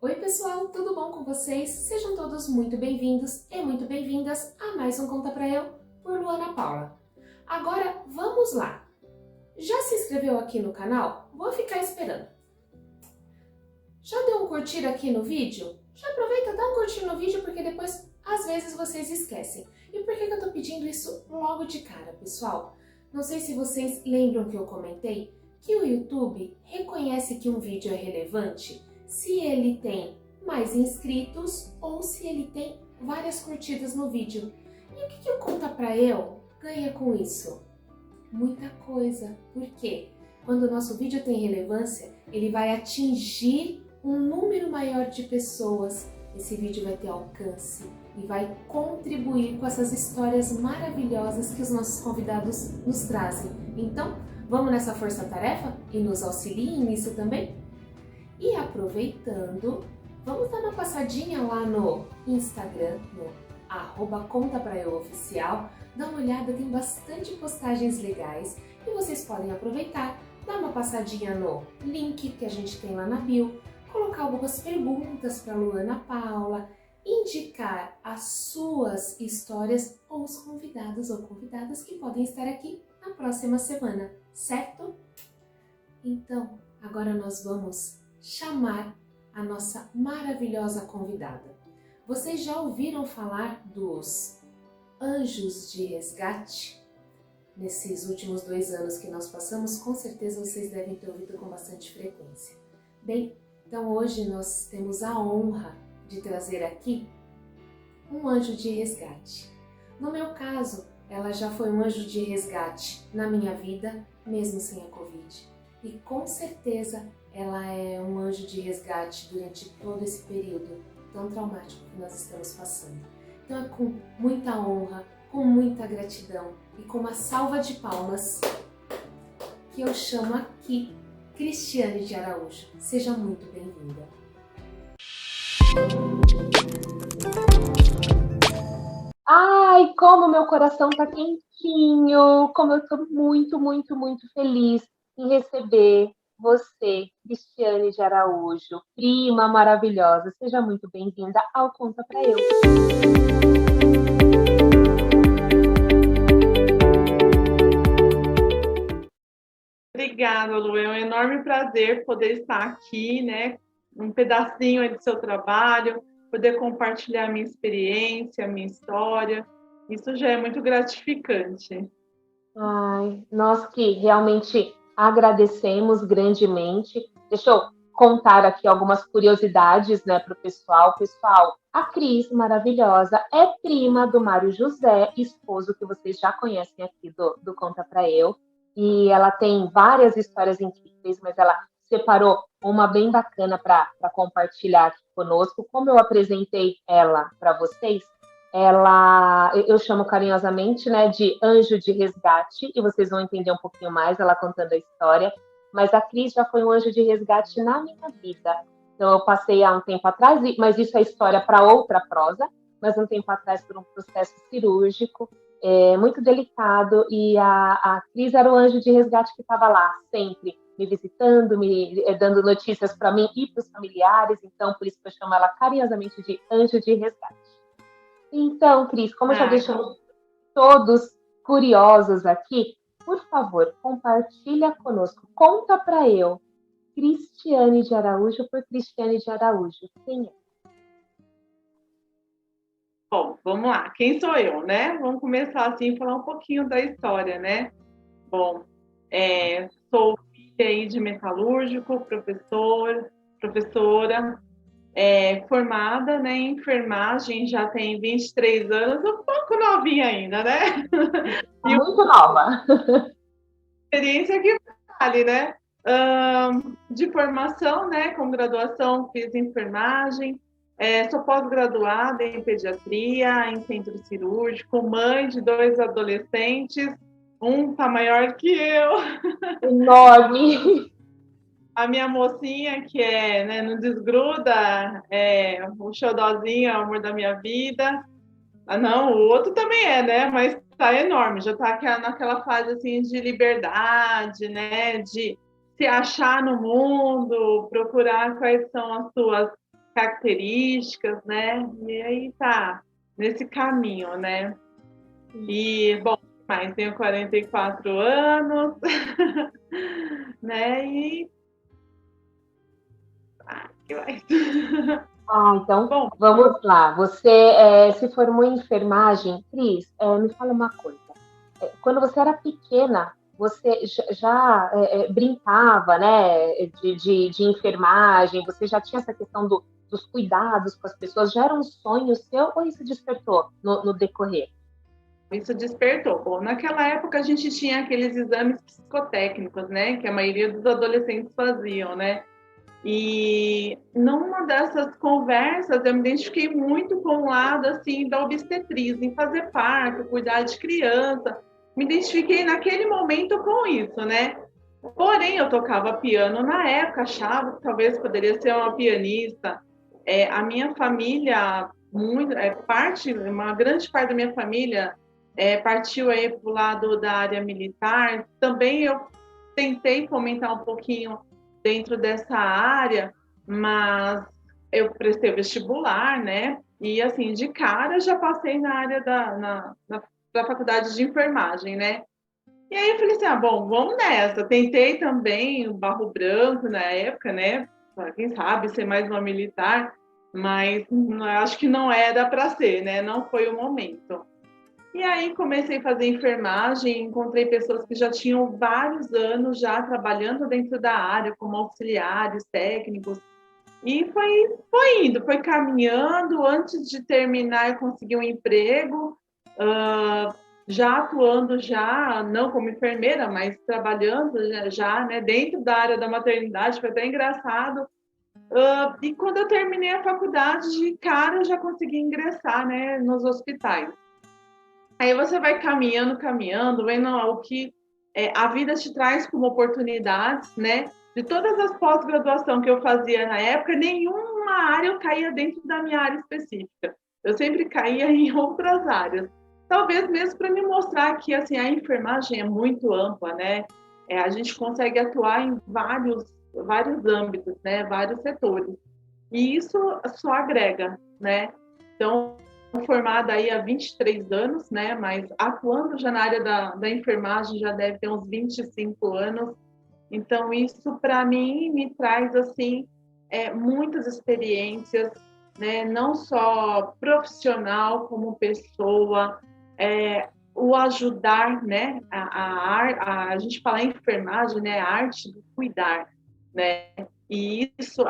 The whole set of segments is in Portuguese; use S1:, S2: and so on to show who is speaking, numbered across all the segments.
S1: Oi pessoal, tudo bom com vocês? Sejam todos muito bem-vindos e muito bem-vindas a mais um Conta Pra Eu, por Luana Paula. Agora, vamos lá! Já se inscreveu aqui no canal? Vou ficar esperando. Já deu um curtir aqui no vídeo? Já aproveita, dá um curtir no vídeo porque depois, às vezes, vocês esquecem. E por que eu tô pedindo isso logo de cara, pessoal? Não sei se vocês lembram que eu comentei que o YouTube reconhece que um vídeo é relevante se ele tem mais inscritos ou se ele tem várias curtidas no vídeo. E o que o Conta Pra Eu ganha com isso? Muita coisa. Por quê? Quando o nosso vídeo tem relevância, ele vai atingir um número maior de pessoas. Esse vídeo vai ter alcance e vai contribuir com essas histórias maravilhosas que os nossos convidados nos trazem. Então, vamos nessa força-tarefa e nos auxiliem nisso também? E aproveitando, vamos dar uma passadinha lá no Instagram, no @contapraeuoficial. Dá uma olhada, tem bastante postagens legais e vocês podem aproveitar, dar uma passadinha no link que a gente tem lá na bio, colocar algumas perguntas para Luana Paula, indicar as suas histórias ou os convidados ou convidadas que podem estar aqui na próxima semana, certo? Então, agora nós vamos chamar a nossa maravilhosa convidada. Vocês já ouviram falar dos anjos de resgate? Nesses últimos 2 anos que nós passamos, com certeza vocês devem ter ouvido com bastante frequência. Bem, então hoje nós temos a honra de trazer aqui um anjo de resgate. No meu caso, ela já foi um anjo de resgate na minha vida, mesmo sem a Covid. E com certeza ela é um anjo de resgate durante todo esse período tão traumático que nós estamos passando. Então é com muita honra, com muita gratidão e com uma salva de palmas que eu chamo aqui Cristiane de Araújo. Seja muito bem-vinda. Ai, como meu coração tá quentinho, como eu tô muito, muito, muito feliz em receber você, Cristiane de Araújo, prima maravilhosa. Seja muito bem-vinda ao Conta Pra Eu.
S2: Obrigada, Lu. É um enorme prazer poder estar aqui, né? Um pedacinho aí do seu trabalho, poder compartilhar a minha experiência, a minha história. Isso já é muito gratificante.
S1: Ai, nós que realmente agradecemos grandemente. Deixa eu contar aqui algumas curiosidades, né, para o pessoal. Pessoal, a Cris, maravilhosa, é prima do Mário José, esposo que vocês já conhecem aqui do Conta Pra Eu. E ela tem várias histórias incríveis, mas ela separou uma bem bacana para compartilhar aqui conosco. Como eu apresentei ela para vocês, eu chamo carinhosamente, né, de anjo de resgate, e vocês vão entender um pouquinho mais ela contando a história, mas a Cris já foi um anjo de resgate na minha vida. Então eu passei há um tempo atrás, mas isso é história para outra prosa, mas um tempo atrás por um processo cirúrgico, muito delicado, e a Cris era o anjo de resgate que estava lá, sempre, me visitando, me dando notícias para mim e para os familiares, então por isso que eu chamo ela carinhosamente de anjo de resgate. Então, Cris, como já deixamos todos curiosos aqui, por favor, compartilha conosco. Conta para eu, Cristiane de Araújo por Cristiane de Araújo. Quem é?
S2: Bom, vamos lá. Quem sou eu, né? Vamos começar assim, falar um pouquinho da história, né? Bom, sou filha aí de metalúrgico, professora, formada, né, em enfermagem, já tem 23 anos, um pouco novinha ainda, né?
S1: Tá muito nova.
S2: Experiência que vale, né? De formação, né, com graduação, fiz enfermagem, sou pós-graduada em pediatria, em centro cirúrgico, mãe de 2 adolescentes, um tá maior que eu.
S1: Enorme.
S2: A minha mocinha, que né, não desgruda, o xodózinho, é o amor da minha vida. Ah, não, o outro também né? Mas tá enorme, já tá naquela fase assim de liberdade, né? De se achar no mundo, procurar quais são as suas características, né? E aí tá nesse caminho, né? E, bom, mas tenho 44 anos, né? E. Ah, que mais?
S3: Ah, então
S2: Bom,
S3: vamos lá. Você se formou em enfermagem, Cris? Me fala uma coisa. Quando você era pequena, você já brincava, né, de enfermagem? Você já tinha essa questão dos cuidados com as pessoas? Já era um sonho seu ou isso despertou no decorrer?
S2: isso despertou. Bom, naquela época a gente tinha aqueles exames psicotécnicos, né? Que a maioria dos adolescentes faziam, né? E numa dessas conversas eu me identifiquei muito com o lado assim da obstetriz, em fazer parto, cuidar de criança. Me identifiquei naquele momento com isso, né? Porém, eu tocava piano na época, achava que talvez poderia ser uma pianista. A minha família, uma grande parte da minha família partiu aí para o lado da área militar. Também eu tentei fomentar um pouquinho dentro dessa área, mas eu prestei o vestibular, né? E assim, de cara já passei na área da faculdade de enfermagem, né? E aí eu falei assim, bom, vamos nessa. Tentei também o Barro Branco na época, né? Quem sabe ser mais uma militar, mas acho que não era para ser, né? Não foi o momento. E aí comecei a fazer enfermagem, encontrei pessoas que já tinham vários anos já trabalhando dentro da área, como auxiliares, técnicos, e foi indo, foi caminhando. Antes de terminar, eu consegui um emprego, já atuando, já não como enfermeira, mas trabalhando já, né, dentro da área da maternidade. Foi até engraçado. E quando eu terminei a faculdade, de cara eu já consegui ingressar, né, nos hospitais. Aí você vai caminhando, caminhando, vendo o que a vida te traz como oportunidades, né? De todas as pós-graduação que eu fazia na época, nenhuma área eu caía dentro da minha área específica. Eu sempre caía em outras áreas. Talvez mesmo para me mostrar que assim, a enfermagem é muito ampla, né? A gente consegue atuar em vários âmbitos, né? Vários setores. E isso só agrega, né? Então, formada aí há 23 anos, né? Mas atuando já na área da enfermagem já deve ter uns 25 anos. Então, isso para mim me traz assim muitas experiências, né? Não só profissional como pessoa, o ajudar, né? A gente fala em enfermagem, né? A arte do cuidar, né? E isso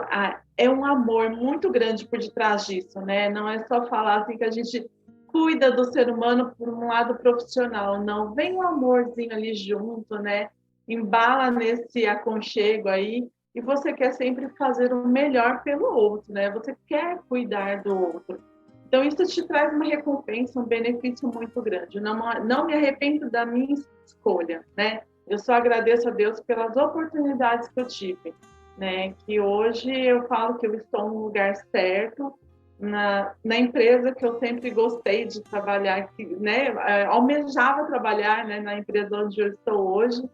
S2: é um amor muito grande por detrás disso, né? Não é só falar assim que a gente cuida do ser humano por um lado profissional, não. Vem um amorzinho ali junto, né? Embala nesse aconchego aí e você quer sempre fazer o melhor pelo outro, né? Você quer cuidar do outro. Então, isso te traz uma recompensa, um benefício muito grande. Não me arrependo da minha escolha, né? Eu só agradeço a Deus pelas oportunidades que eu tive, né? Que hoje eu falo que eu estou no lugar certo, na empresa que eu sempre gostei de trabalhar, né? Almejava trabalhar, né? Na empresa onde eu estou hoje.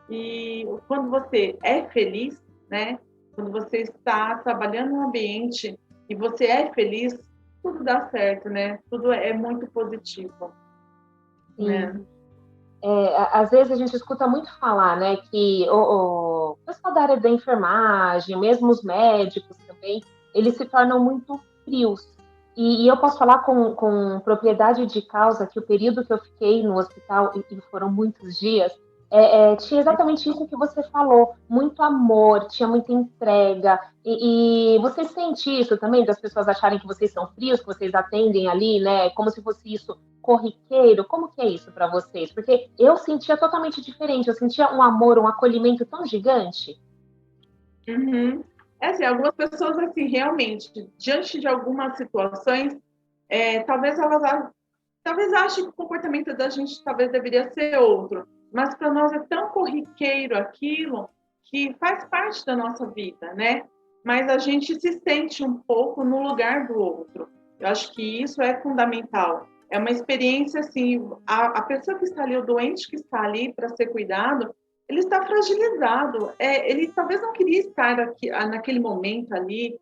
S2: E quando você é feliz, né? Quando você está trabalhando em um ambiente e você é feliz, tudo dá certo, né? Tudo é muito positivo,
S3: Sim.
S2: né?
S3: Às vezes a gente escuta muito falar, né, que o pessoal da área da enfermagem, mesmo os médicos também, eles se tornam muito frios. E eu posso falar com propriedade de causa que o período que eu fiquei no hospital, e foram muitos dias, tinha exatamente isso que você falou, muito amor, tinha muita entrega. E você sente isso também, das pessoas acharem que vocês são frios, que vocês atendem ali, né, como se fosse isso corriqueiro? Como que é isso para vocês? Porque eu sentia totalmente diferente, eu sentia um amor, um acolhimento tão gigante.
S2: Uhum. Assim, algumas pessoas, assim, realmente, diante de algumas situações, talvez talvez achem que o comportamento da gente talvez deveria ser outro, mas para nós é tão corriqueiro aquilo que faz parte da nossa vida, né? Mas a gente se sente um pouco no lugar do outro. Eu acho que isso é fundamental. É uma experiência assim, a pessoa que está ali, o doente que está ali para ser cuidado, ele está fragilizado. Ele talvez não queria estar aqui, naquele momento ali,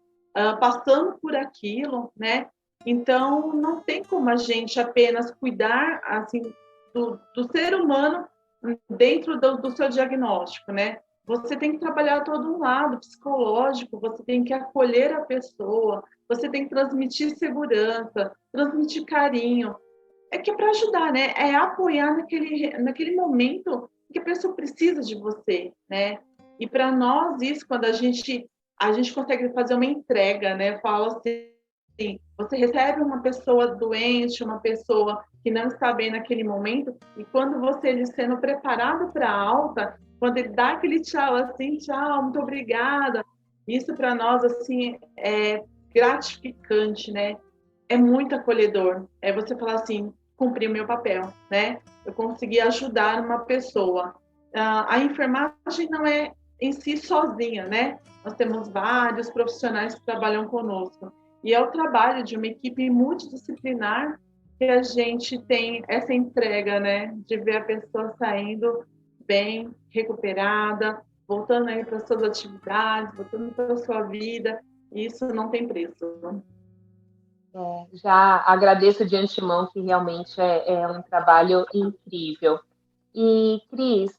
S2: passando por aquilo, né? Então, não tem como a gente apenas cuidar, assim, do ser humano dentro do seu diagnóstico, né? Você tem que trabalhar todo um lado psicológico, você tem que acolher a pessoa, você tem que transmitir segurança, transmitir carinho. É que é para ajudar, né? É apoiar naquele momento que a pessoa precisa de você, né? E para nós, isso, quando a gente consegue fazer uma entrega, né? Eu falo assim, você recebe uma pessoa doente, uma pessoa que não está bem naquele momento, e quando você ele sendo preparado para a alta, quando ele dá aquele tchau assim, tchau, muito obrigada, isso para nós assim é gratificante, né? É muito acolhedor. É você falar assim, cumpri o meu papel, né? Eu consegui ajudar uma pessoa. A enfermagem não é em si sozinha, né? Nós temos vários profissionais que trabalham conosco. E é o trabalho de uma equipe multidisciplinar que a gente tem essa entrega, né? De ver a pessoa saindo bem, recuperada, voltando aí para as suas atividades, voltando para a sua vida. E isso não tem preço.
S3: Já agradeço de antemão que realmente é um trabalho incrível. E, Cris,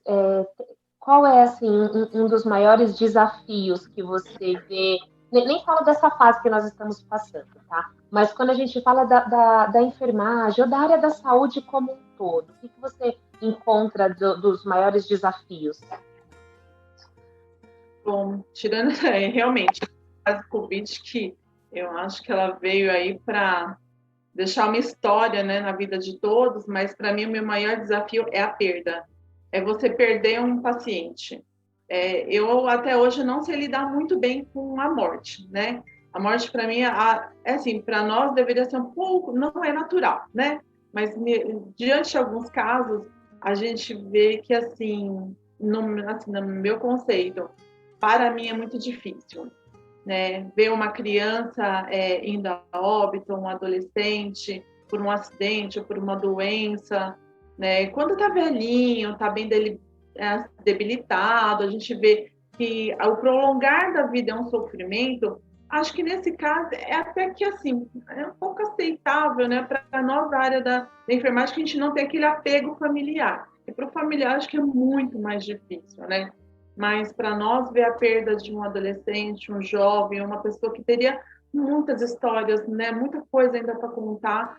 S3: qual é assim, um dos maiores desafios que você vê? Nem falo dessa fase que nós estamos passando, tá? Mas quando a gente fala da enfermagem ou da área da saúde como um todo, o que você encontra dos maiores desafios?
S2: Bom, tirando realmente a fase Covid, que eu acho que ela veio aí para deixar uma história, né, na vida de todos, mas para mim o meu maior desafio é a perda. É você perder um paciente. Eu até hoje não sei lidar muito bem com a morte, né? A morte para mim é assim, para nós deveria ser um pouco, não é natural, né? Mas diante de alguns casos, a gente vê que assim, no meu conceito, para mim é muito difícil, né? Ver uma criança indo a óbito, um adolescente, por um acidente ou por uma doença, né? Quando está velhinho, está bem debilitado, a gente vê que o prolongar da vida é um sofrimento. Acho que nesse caso é até que assim é um pouco aceitável, né? Para nós da área da enfermagem que a gente não tem aquele apego familiar. E para o familiar acho que é muito mais difícil, né? Mas para nós ver a perda de um adolescente, um jovem, uma pessoa que teria muitas histórias, né, muita coisa ainda para contar,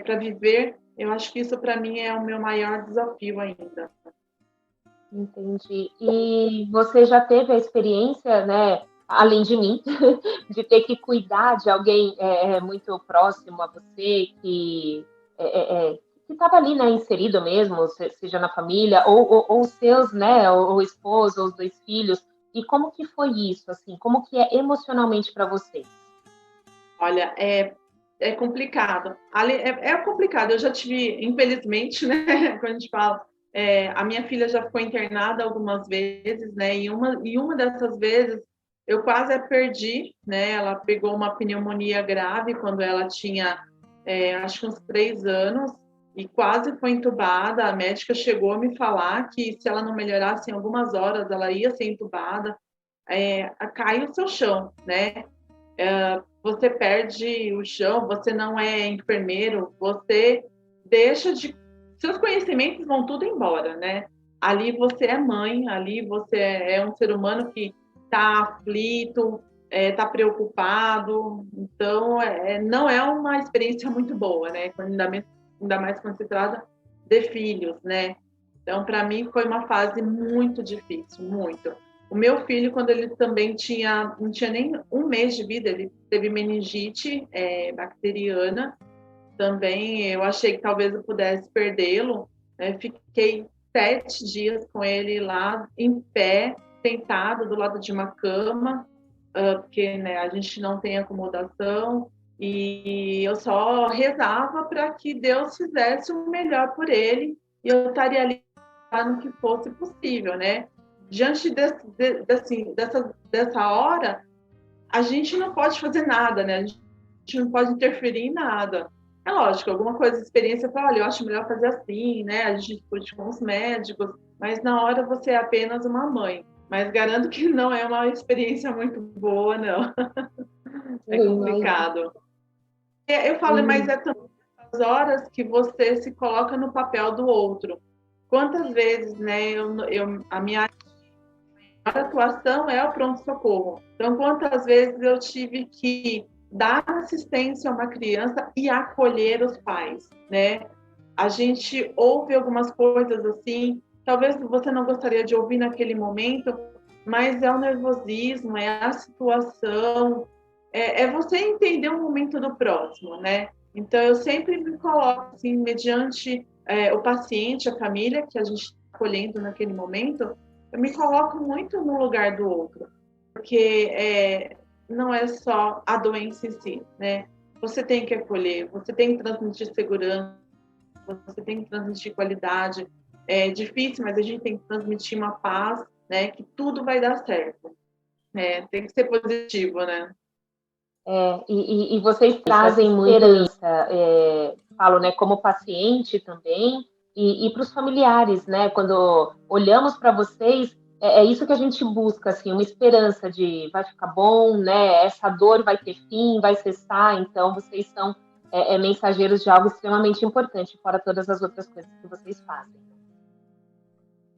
S2: para viver, eu acho que isso para mim é o meu maior desafio ainda.
S3: Entendi. E você já teve a experiência, né, além de mim, de ter que cuidar de alguém muito próximo a você, que estava ali, né, inserido mesmo, seja na família, ou os seus, né, o esposo, ou os dois filhos, e como que foi isso, assim, como que é emocionalmente para você?
S2: Olha, é complicado. É complicado. Eu já tive, infelizmente, né, quando a gente fala, a minha filha já ficou internada algumas vezes, né, e uma dessas vezes eu quase a perdi, né, ela pegou uma pneumonia grave quando ela tinha, acho que uns 3 anos, e quase foi entubada. A médica chegou a me falar que se ela não melhorasse em algumas horas, ela ia ser entubada. Cai o seu chão, né? Você perde o chão, você não é enfermeiro, você deixa de. Seus conhecimentos vão tudo embora, né? Ali você é mãe, ali você é um ser humano que está aflito, está preocupado, então não é uma experiência muito boa, né? Ainda mais quando se trata de filhos, né? Então, para mim, foi uma fase muito difícil, muito. O meu filho, quando ele também não tinha nem um mês de vida, ele teve meningite bacteriana. Também eu achei que talvez eu pudesse perdê-lo. Fiquei 7 dias com ele lá em pé, sentado do lado de uma cama, porque, né, a gente não tem acomodação. E eu só rezava para que Deus fizesse o melhor por ele e eu estaria ali no que fosse possível, né? Diante dessa hora, a gente não pode fazer nada, né? A gente não pode interferir em nada. É lógico, alguma coisa, experiência, fala, olha, eu acho melhor fazer assim, né? A gente discute com os médicos, mas na hora você é apenas uma mãe. Mas garanto que não é uma experiência muito boa, não. É complicado. Eu falo, mas é também as horas que você se coloca no papel do outro. Quantas vezes, né, a minha atuação é o pronto-socorro. Então, quantas vezes eu tive que dar assistência a uma criança e acolher os pais, né? A gente ouve algumas coisas assim, talvez você não gostaria de ouvir naquele momento, mas é o nervosismo, é a situação, é você entender o momento do próximo, né? Então, eu sempre me coloco, assim, mediante o paciente, a família que a gente está acolhendo naquele momento, eu me coloco muito no lugar do outro, porque não é só a doença em si, né? Você tem que acolher, você tem que transmitir segurança, você tem que transmitir qualidade. É difícil, mas a gente tem que transmitir uma paz, né? Que tudo vai dar certo. Tem que ser positivo, né?
S3: E vocês trazem muita esperança, falo, né, como paciente também, e para os familiares, né? Quando olhamos para vocês, é isso que a gente busca, assim, uma esperança de vai ficar bom, né? Essa dor vai ter fim, vai cessar. Então, vocês são mensageiros de algo extremamente importante, fora todas as outras coisas que vocês fazem.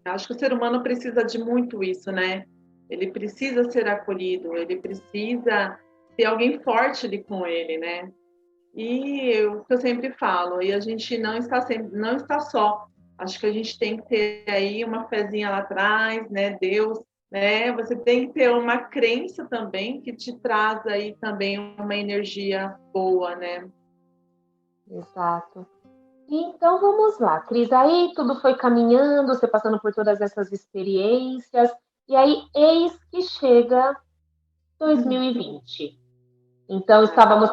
S2: Acho que o ser humano precisa de muito isso, né? Ele precisa ser acolhido, ele precisa ter alguém forte ali com ele, né? E o que eu sempre falo, e a gente não está só. Acho que a gente tem que ter aí uma fezinha lá atrás, né? Deus, né? Você tem que ter uma crença também que te traz aí também uma energia boa, né?
S3: Exato. Então vamos lá, Cris. Aí tudo foi caminhando, você passando por todas essas experiências, e aí eis que chega 2020. Então estávamos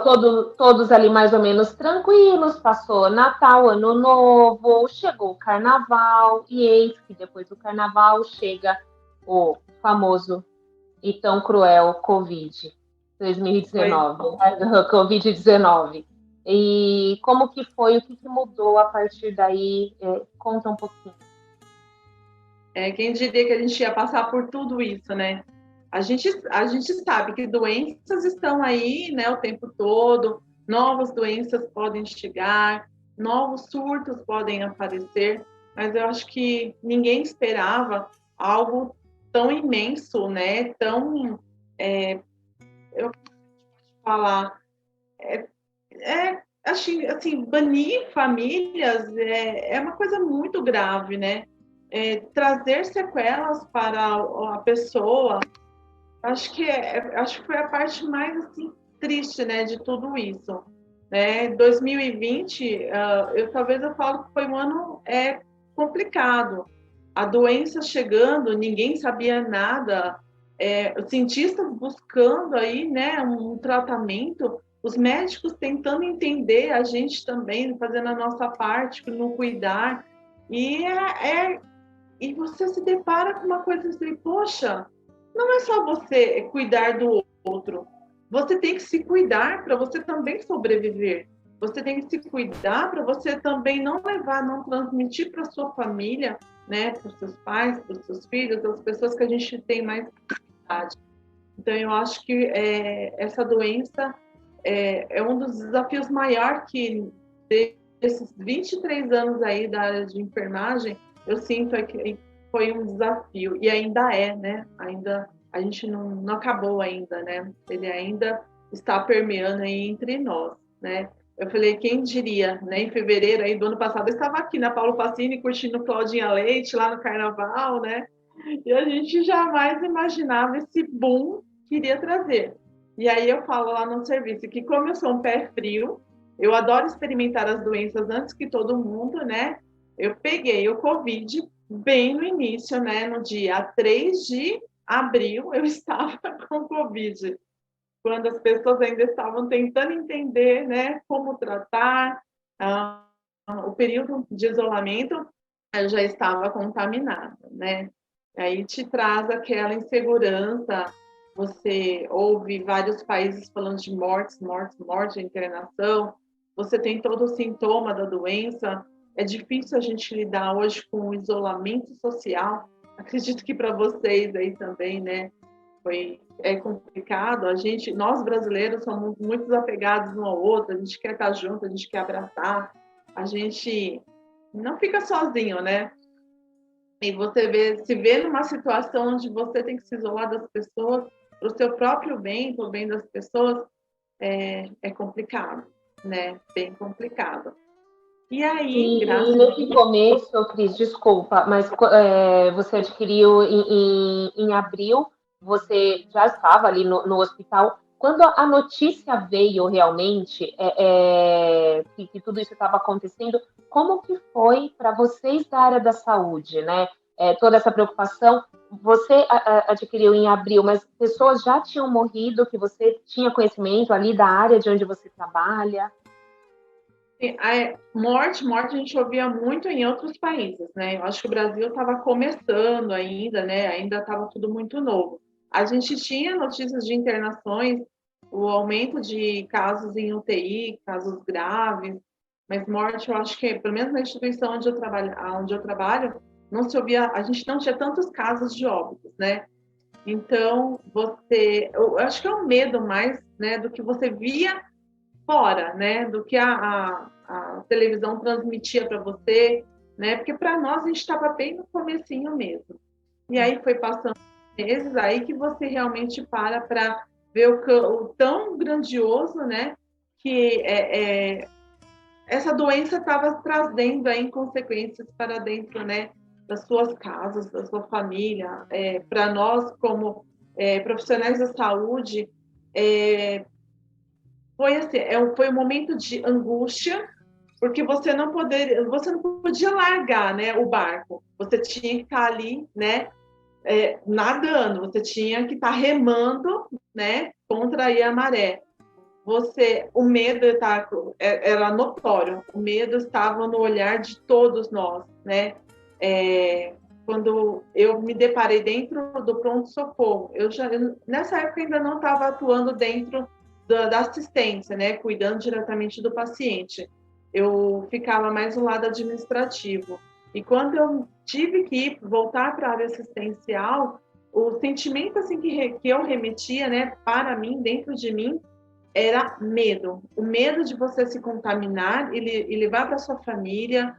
S3: todos ali mais ou menos tranquilos, passou Natal, Ano Novo, chegou o Carnaval, e eis que depois do Carnaval chega o famoso e tão cruel Covid 2019, Covid-19. E como que foi, o que mudou a partir daí? Conta um pouquinho.
S2: Quem diria que a gente ia passar por tudo isso, né? A gente sabe que doenças estão aí, né, o tempo todo, novas doenças podem chegar, novos surtos podem aparecer, mas eu acho que ninguém esperava algo tão imenso, né? Tão, eu posso falar, assim, banir famílias é uma coisa muito grave, né? Trazer sequelas para a pessoa. Acho que foi a parte mais assim, triste, né, de tudo isso. 2020, talvez eu falo que foi um ano complicado. A doença chegando, ninguém sabia nada. Os cientistas buscando aí, né, um tratamento, os médicos tentando entender, a gente também fazendo a nossa parte no cuidar. E e você se depara com uma coisa assim, poxa, não é só você cuidar do outro. Você tem que se cuidar para você também sobreviver. Você tem que se cuidar para você também não transmitir para sua família, né, para os seus pais, para os seus filhos, as pessoas que a gente tem mais idade. Então, eu acho que essa doença é um dos desafios maiores que desses 23 anos aí da área de enfermagem, eu sinto que foi um desafio, e ainda né? Ainda a gente não acabou ainda, né? Ele ainda está permeando aí entre nós, né? Eu falei, quem diria, né? Em fevereiro aí do ano passado, eu estava aqui na Paulo Pacini curtindo Claudinha Leite lá no Carnaval, né? E a gente jamais imaginava esse boom que iria trazer. E aí eu falo lá no serviço que como eu sou um pé frio, eu adoro experimentar as doenças antes que todo mundo, né? Eu peguei o Covid bem no início, né? No dia 3 de abril, eu estava com Covid. Quando as pessoas ainda estavam tentando entender, né? Como tratar. O período de isolamento, eu já estava contaminada, né? Aí te traz aquela insegurança. Você ouve vários países falando de morte, internação. Você tem todo o sintoma da doença. É difícil a gente lidar hoje com o isolamento social. Acredito que para vocês aí também, né? É complicado. Nós brasileiros somos muito desapegados um ao outro, a gente quer estar junto, a gente quer abraçar, a gente não fica sozinho, né? E você se vê numa situação onde você tem que se isolar das pessoas para o seu próprio bem, para o bem das pessoas, é complicado, né? Bem complicado. E aí,
S3: E nesse começo, Cris, desculpa, mas você adquiriu em abril, você já estava ali no hospital. Quando a notícia veio realmente que tudo isso estava acontecendo, como que foi para vocês da área da saúde, né? Toda essa preocupação, você adquiriu em abril, mas pessoas já tinham morrido, que você tinha conhecimento ali da área de onde você trabalha?
S2: a morte a gente ouvia muito em outros países, né? Eu acho que o Brasil estava começando ainda, né? Ainda estava tudo muito novo. A gente tinha notícias de internações, o aumento de casos em UTI, casos graves, mas morte, eu acho que, pelo menos na instituição onde eu trabalho, não se ouvia, a gente não tinha tantos casos de óbitos, né? Então, eu acho que é um medo mais, né, do que você via fora, né, do que a televisão transmitia para você, né, porque para nós a gente estava bem no comecinho mesmo. E aí foi passando meses aí que você realmente para ver o tão grandioso, né, que essa doença estava trazendo aí consequências para dentro, né, das suas casas, da sua família. Para nós, como profissionais da saúde, foi assim, foi um momento de angústia, porque você não podia largar, né, o barco. Você tinha que estar ali, né, nadando, você tinha que estar remando, né, contra aí a maré. O medo era notório, o medo estava no olhar de todos nós, né? Quando eu me deparei dentro do pronto-socorro, nessa época ainda não estava atuando dentro da assistência, né? Cuidando diretamente do paciente. Eu ficava mais no lado administrativo. E quando eu tive que voltar para a área assistencial, o sentimento assim que eu remetia, né, para mim, dentro de mim, era medo. O medo de você se contaminar e levar para sua família,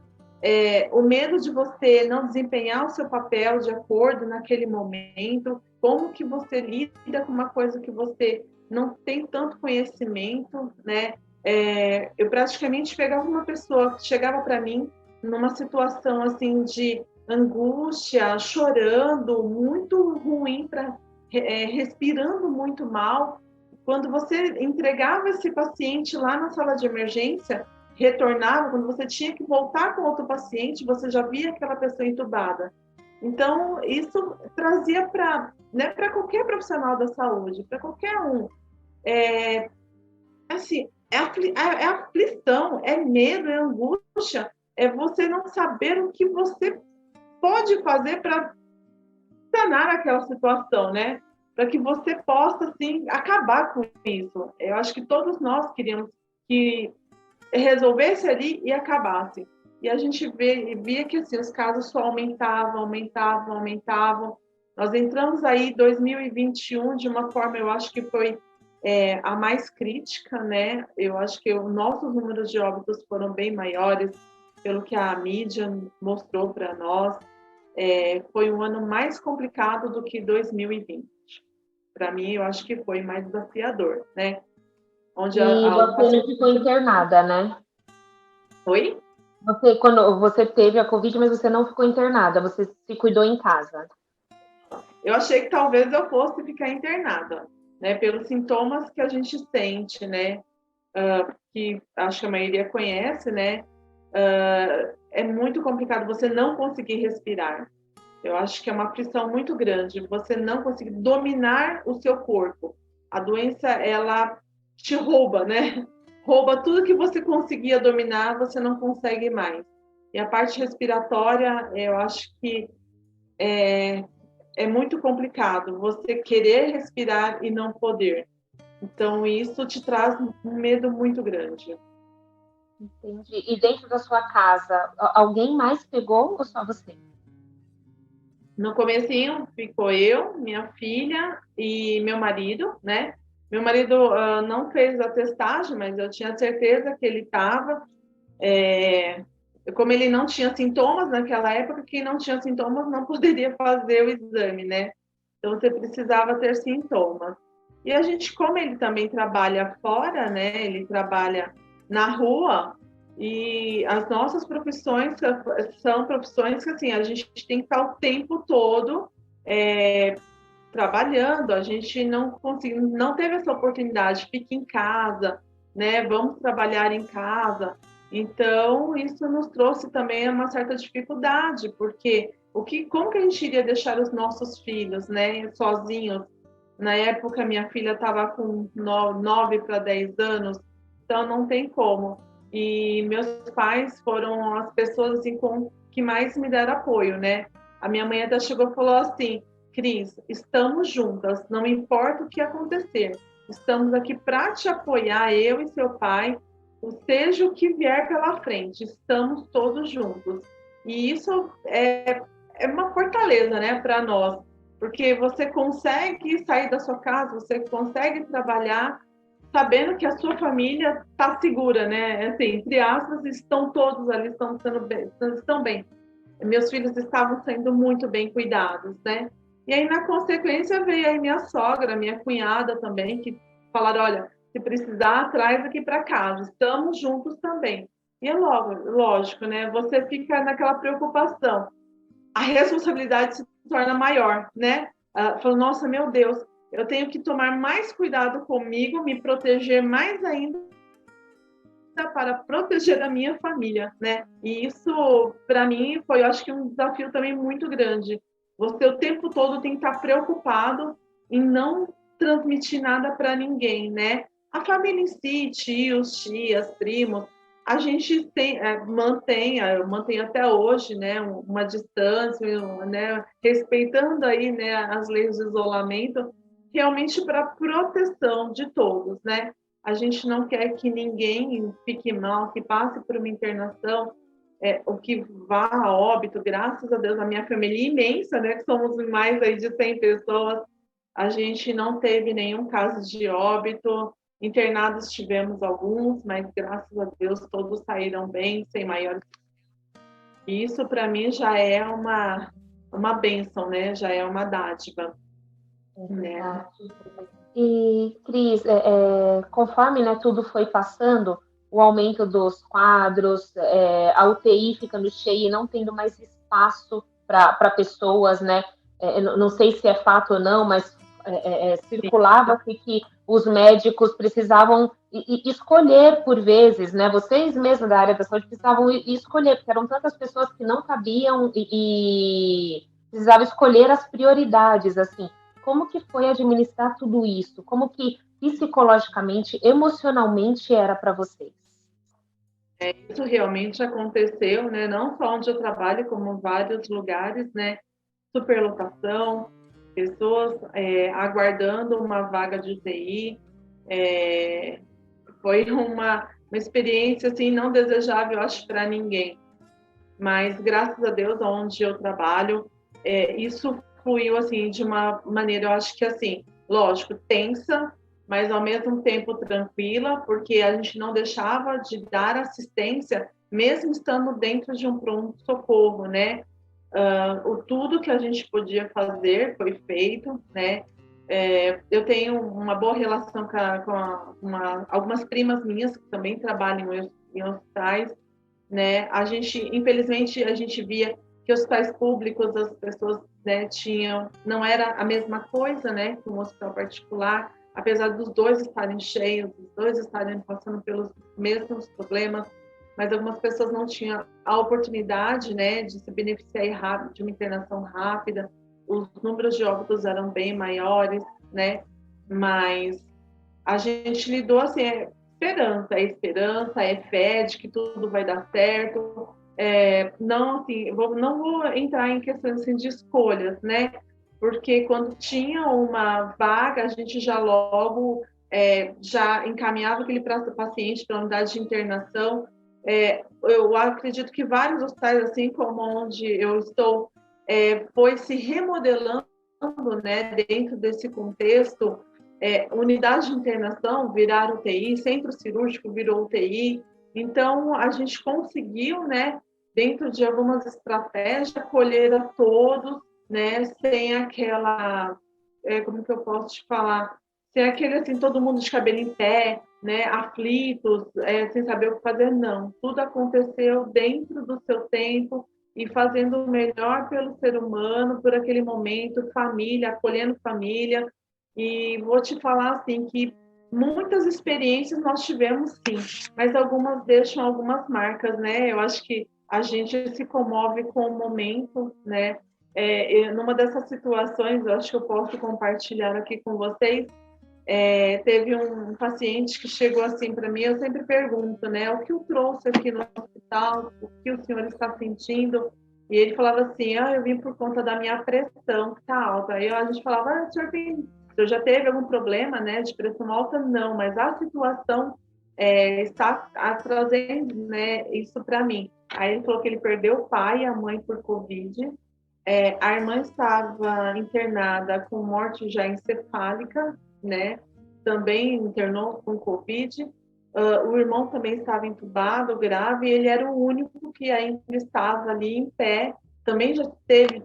S2: o medo de você não desempenhar o seu papel de acordo naquele momento, como que você lida com uma coisa que você não tem tanto conhecimento, né? Eu praticamente pegava uma pessoa que chegava para mim numa situação assim de angústia, chorando, muito ruim, respirando muito mal. Quando você entregava esse paciente lá na sala de emergência, retornava, quando você tinha que voltar com outro paciente, você já via aquela pessoa entubada. Então, isso trazia para, né, para qualquer profissional da saúde, para qualquer um. Assim, aflição, é medo, é angústia, é você não saber o que você pode fazer para sanar aquela situação, né? Para que você possa, assim, acabar com isso. Eu acho que todos nós queríamos que resolvesse ali e acabasse. E a gente via que assim, os casos só aumentavam. Nós entramos aí em 2021 de uma forma, eu acho que foi a mais crítica, né? Eu acho que os nossos números de óbitos foram bem maiores, pelo que a mídia mostrou para nós. Foi um ano mais complicado do que 2020. Para mim, eu acho que foi mais desafiador, né? Onde
S3: E você não ficou internada, né?
S2: Oi?
S3: Quando você teve a Covid, mas você não ficou internada, você se cuidou em casa.
S2: Eu achei que talvez eu fosse ficar internada, né? Pelos sintomas que a gente sente, né? Que acho que a maioria conhece, né? É muito complicado você não conseguir respirar. Eu acho que é uma aflição muito grande, você não conseguir dominar o seu corpo. A doença, ela te rouba, né? Rouba tudo que você conseguia dominar, você não consegue mais. E a parte respiratória, eu acho que é muito complicado você querer respirar e não poder. Então, isso te traz um medo muito grande.
S3: Entendi. E dentro da sua casa, alguém mais pegou ou só você?
S2: No comecinho ficou eu, minha filha e meu marido, né? Meu marido não fez a testagem, mas eu tinha certeza que ele estava. Como ele não tinha sintomas naquela época, quem não tinha sintomas não poderia fazer o exame, né? Então você precisava ter sintomas. E a gente, como ele também trabalha fora, né? Ele trabalha na rua, e as nossas profissões são profissões que assim, a gente tem que estar o tempo todo trabalhando, a gente não conseguiu, não teve essa oportunidade, fique em casa, né? Vamos trabalhar em casa. Então, isso nos trouxe também uma certa dificuldade, porque como que a gente iria deixar os nossos filhos, né, sozinhos? Na época, minha filha estava com 9 para 10 anos, então não tem como. E meus pais foram as pessoas assim, que mais me deram apoio, né? A minha mãe até chegou e falou assim: Cris, estamos juntas, não importa o que acontecer, estamos aqui para te apoiar, eu e seu pai, seja o que vier pela frente, estamos todos juntos. E isso é uma fortaleza, né, para nós, porque você consegue sair da sua casa, você consegue trabalhar sabendo que a sua família está segura, né? Assim, entre aspas, estão todos ali, estão bem. Meus filhos estavam sendo muito bem cuidados, né? E aí, na consequência, veio aí minha sogra, minha cunhada também, que falaram: olha, se precisar, traz aqui para casa, estamos juntos também. E é lógico, né? Você fica naquela preocupação, a responsabilidade se torna maior, né? Falou: nossa, meu Deus, eu tenho que tomar mais cuidado comigo, me proteger mais ainda para proteger a minha família, né? E isso, para mim, foi, eu acho que um desafio também muito grande. Você o tempo todo tem que estar preocupado em não transmitir nada para ninguém, né? A família em si, tios, tias, primos, a gente mantém até hoje, né, uma distância, né, respeitando aí, né, as leis de isolamento, realmente para proteção de todos, né? A gente não quer que ninguém fique mal, que passe por uma internação, ou que vá a óbito. Graças a Deus, a minha família é imensa, né, que somos mais aí de 100 pessoas, a gente não teve nenhum caso de óbito. Internados tivemos alguns, mas graças a Deus todos saíram bem, sem maiores. E isso para mim já é uma bênção, né? Já é uma dádiva, né?
S3: E, Cris, conforme, né, tudo foi passando, o aumento dos quadros, a UTI ficando cheia e não tendo mais espaço para pessoas, né? Não sei se é fato ou não, mas circulava-se que os médicos precisavam escolher por vezes, né? Vocês mesmos da área da saúde precisavam escolher, porque eram tantas pessoas que não cabiam e precisavam escolher as prioridades, assim. Como que foi administrar tudo isso? Como que psicologicamente, emocionalmente era para vocês?
S2: Isso realmente aconteceu, né? Não só onde eu trabalho, como em vários lugares, né? Superlotação, pessoas aguardando uma vaga de UTI. Foi uma experiência assim não desejável, acho, para ninguém. Mas graças a Deus, onde eu trabalho, isso fluiu assim de uma maneira, eu acho que assim, lógico, tensa, mas ao mesmo tempo tranquila, porque a gente não deixava de dar assistência, mesmo estando dentro de um pronto-socorro, né? Tudo que a gente podia fazer foi feito, né? Eu tenho uma boa relação com algumas primas minhas que também trabalham em hospitais, né? Infelizmente, a gente via que hospitais públicos, as pessoas, né, não era a mesma coisa, né, que um hospital particular, apesar dos dois estarem cheios, dos dois estarem passando pelos mesmos problemas, mas algumas pessoas não tinham a oportunidade, né, de se beneficiar rápido de uma internação rápida. Os números de óbitos eram bem maiores, né, mas a gente lidou assim, esperança, é fé de que tudo vai dar certo. Não, assim, não vou entrar em questões assim, de escolhas, né? Porque quando tinha uma vaga, a gente já logo já encaminhava aquele paciente para a unidade de internação. Eu acredito que vários hospitais, assim como onde eu estou, foi se remodelando, né, dentro desse contexto. Unidade de internação viraram UTI, centro cirúrgico virou UTI. Então, a gente conseguiu, né, dentro de algumas estratégias, acolher a todos, né, sem aquela, como que eu posso te falar, sem aquele, assim, todo mundo de cabelo em pé, né, aflitos, sem saber o que fazer, não. Tudo aconteceu dentro do seu tempo e fazendo o melhor pelo ser humano, por aquele momento, família, acolhendo família. E vou te falar, assim, que muitas experiências nós tivemos, sim, mas algumas deixam algumas marcas, né? Eu acho que a gente se comove com o momento, né? Numa dessas situações, eu acho que eu posso compartilhar aqui com vocês. Teve um paciente que chegou assim para mim, eu sempre pergunto, né? O que o trouxe aqui no hospital? O que o senhor está sentindo? E ele falava assim, eu vim por conta da minha pressão, que está alta. Aí a gente falava, o senhor já teve algum problema, né, de pressão alta? Não, mas a situação está trazendo, né, isso para mim. Aí ele falou que ele perdeu o pai e a mãe por Covid. A irmã estava internada com morte já encefálica, né? Também internou com Covid. O irmão também estava entubado, grave, e ele era o único que ainda estava ali em pé. Também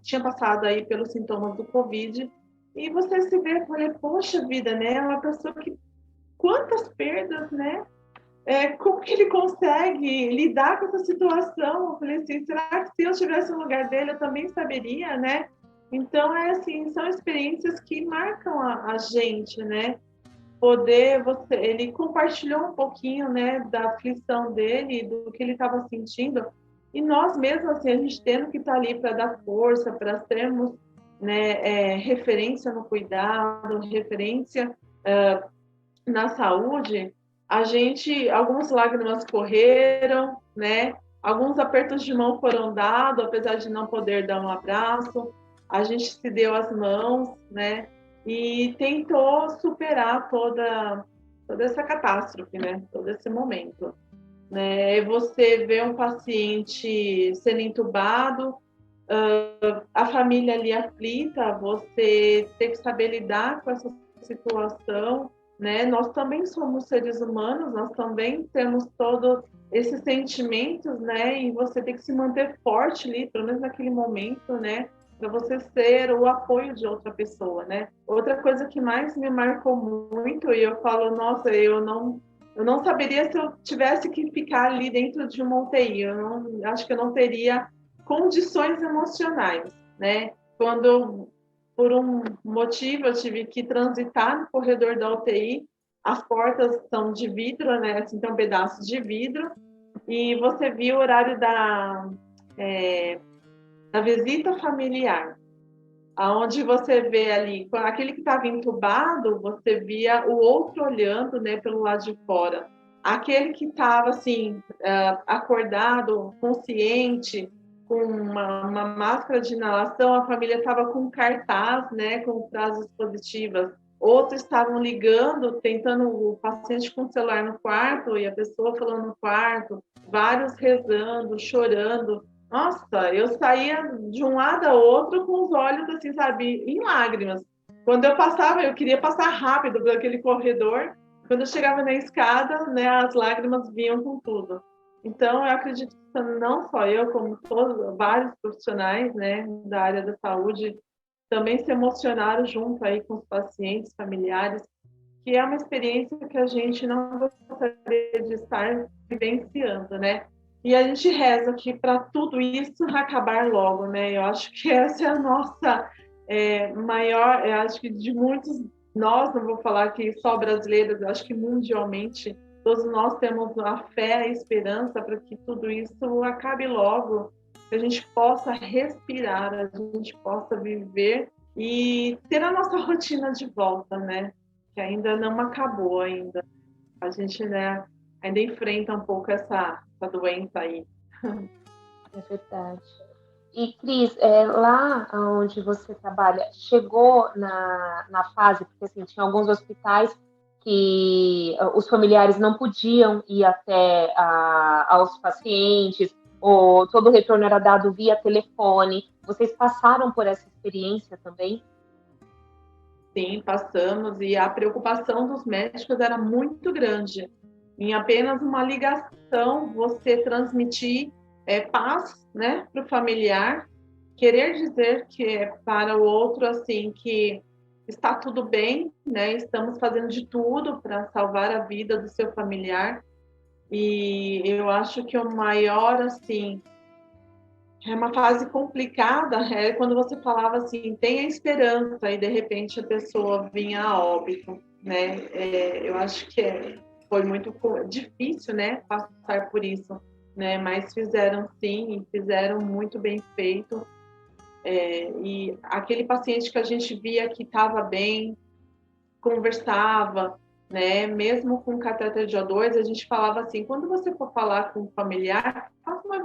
S2: tinha passado aí pelos sintomas do Covid. E você se vê, falei, poxa vida, né? É uma pessoa que quantas perdas, né? Como que ele consegue lidar com essa situação? Eu falei assim, será que se eu estivesse no lugar dele, eu também saberia, né? Então, assim, são experiências que marcam a gente, né? Ele compartilhou um pouquinho, né, da aflição dele, do que ele estava sentindo, e nós mesmos, assim, a gente tendo que estar ali para dar força, para sermos, né, referência no cuidado, referência na saúde, algumas lágrimas correram, né? Alguns apertos de mão foram dados, apesar de não poder dar um abraço. A gente se deu as mãos, né? E tentou superar toda essa catástrofe, né? Todo esse momento, né? Você vê um paciente sendo entubado, a família ali aflita, você tem que saber lidar com essa situação, né? Nós também somos seres humanos, nós também temos todos esses sentimentos, né? E você tem que se manter forte ali, pelo menos naquele momento, né? Para você ser o apoio de outra pessoa, né? Outra coisa que mais me marcou muito, e eu falo, nossa, eu não saberia se eu tivesse que ficar ali dentro de uma UTI, acho que eu não teria condições emocionais, né? Quando, por um motivo, eu tive que transitar no corredor da UTI, as portas são de vidro, né? Assim, tem um pedaço de vidro, e você viu o horário da visita familiar, aonde você vê ali, aquele que estava entubado, você via o outro olhando, né, pelo lado de fora. Aquele que estava, assim, acordado, consciente, com uma máscara de inalação, a família estava com cartaz, né, com frases positivas. Outros estavam ligando, tentando o paciente com o celular no quarto e a pessoa falando no quarto, vários rezando, chorando. Nossa, eu saía de um lado a outro com os olhos, assim, sabe, em lágrimas. Quando eu passava, eu queria passar rápido por aquele corredor. Quando eu chegava na escada, né, as lágrimas vinham com tudo. Então, eu acredito que não só eu, como vários profissionais, né, da área da saúde, também se emocionaram junto aí com os pacientes, familiares, que é uma experiência que a gente não gostaria de estar vivenciando, né? E a gente reza aqui para tudo isso acabar logo, né? Eu acho que essa é a nossa maior, eu acho que de muitos, nós, não vou falar que só brasileiros, eu acho que mundialmente, todos nós temos a fé e a esperança para que tudo isso acabe logo, que a gente possa respirar, a gente possa viver e ter a nossa rotina de volta, né? Que ainda não acabou ainda. A gente, né, ainda enfrenta um pouco essa doença aí.
S3: É verdade. E, Cris, lá onde você trabalha, chegou na fase, porque assim, tinha alguns hospitais que os familiares não podiam ir até aos pacientes, ou todo o retorno era dado via telefone. Vocês passaram por essa experiência também?
S2: Sim, passamos, e a preocupação dos médicos era muito grande. Em apenas uma ligação, você transmitir paz, né, para o familiar, querer dizer que para o outro assim que está tudo bem, né? Estamos fazendo de tudo para salvar a vida do seu familiar. E eu acho que o maior assim é uma fase complicada, é quando você falava assim, tenha esperança, e de repente a pessoa vinha a óbito, né? Eu acho que foi muito difícil, né, passar por isso, né? Mas fizeram sim, e fizeram muito bem feito. E aquele paciente que a gente via que estava bem, conversava, né? Mesmo com catéter de O2, a gente falava assim, quando você for falar com um familiar, faça uma